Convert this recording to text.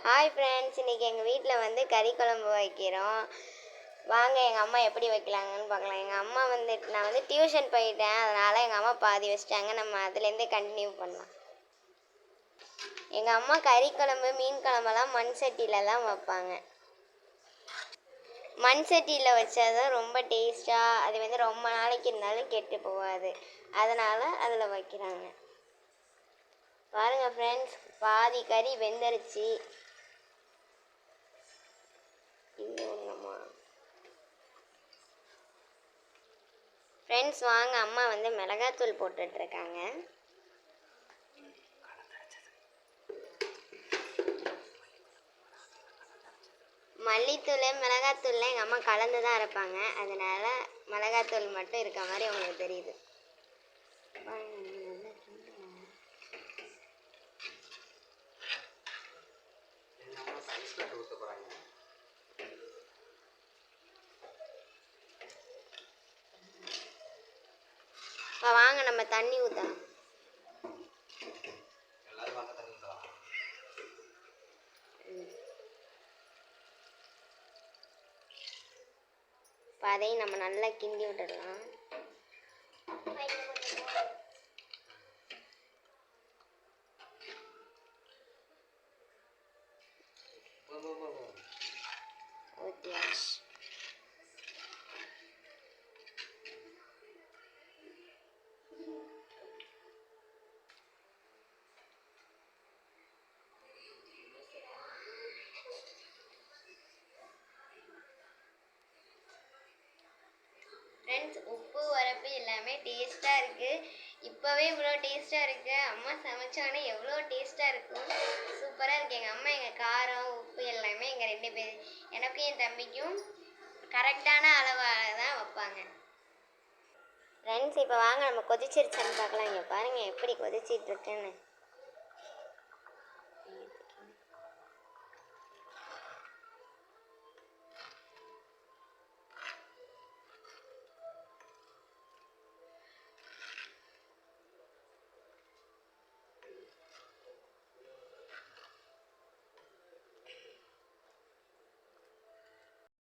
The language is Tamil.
ஹாய் ஃப்ரெண்ட்ஸ், இன்றைக்கி எங்கள் வீட்டில் வந்து கறி குழம்பு வைக்கிறோம். வாங்க எங்கள் அம்மா எப்படி வைக்கலாங்கன்னு பார்க்கலாம். எங்கள் அம்மா நான் வந்து டியூஷன் போயிட்டேன், அதனால் எங்கள் அம்மா பாதி வச்சிட்டாங்க. நம்ம அதுலேருந்தே கண்டினியூ பண்ணலாம். எங்கள் அம்மா கறி குழம்பு மீன் குழம்பெல்லாம் மண் சட்டியில் தான் வைப்பாங்க. மண் சட்டியில் வச்சா தான் ரொம்ப டேஸ்ட்டாக, அது வந்து ரொம்ப நாளைக்கு இருந்தாலும் கெட்டு போகாது. அதனால் அதில் வைக்கிறாங்க. பாருங்கள் ஃப்ரெண்ட்ஸ், பாதி கறி வெந்துருச்சு. ஃப்ரெண்ட்ஸ் வாங்க, அம்மா வந்து மிளகாத்தூள் போட்டுட்ருக்காங்க. மல்லித்தூள் மிளகாத்தூள்லாம் எங்கள் அம்மா கலந்து தான் அரைப்பாங்க. அதனால் மிளகாத்தூள் மட்டும் இருக்க மாதிரி அவங்களுக்கு தெரியுது. இப்போ வாங்க நம்ம தண்ணி ஊற்றலாம். இப்போ அதையும் நம்ம நல்லா கிண்டி விட்டுடலாம். ஊற்றியாச்சு. ஃப்ரெண்ட்ஸ், உப்பு உரப்பு எல்லாமே டேஸ்ட்டாக இருக்குது. இப்போவே இவ்வளோ டேஸ்ட்டாக இருக்குது. அம்மா சமைச்சானே எவ்வளோ டேஸ்ட்டாக இருக்கும். சூப்பராக இருக்குது. எங்கள் அம்மா எங்கள் காரம் உப்பு எல்லாமே எங்கள் 2 பேர், எனக்கும் என் தம்பிக்கும் கரெக்டான அளவாக தான் வைப்பாங்க. ஃப்ரெண்ட்ஸ் இப்போ வாங்க நம்ம கொதிச்சிருச்சான்னு பார்க்கலாம். இங்கே பாருங்கள் எப்படி கொதிச்சிட்ருக்குன்னு.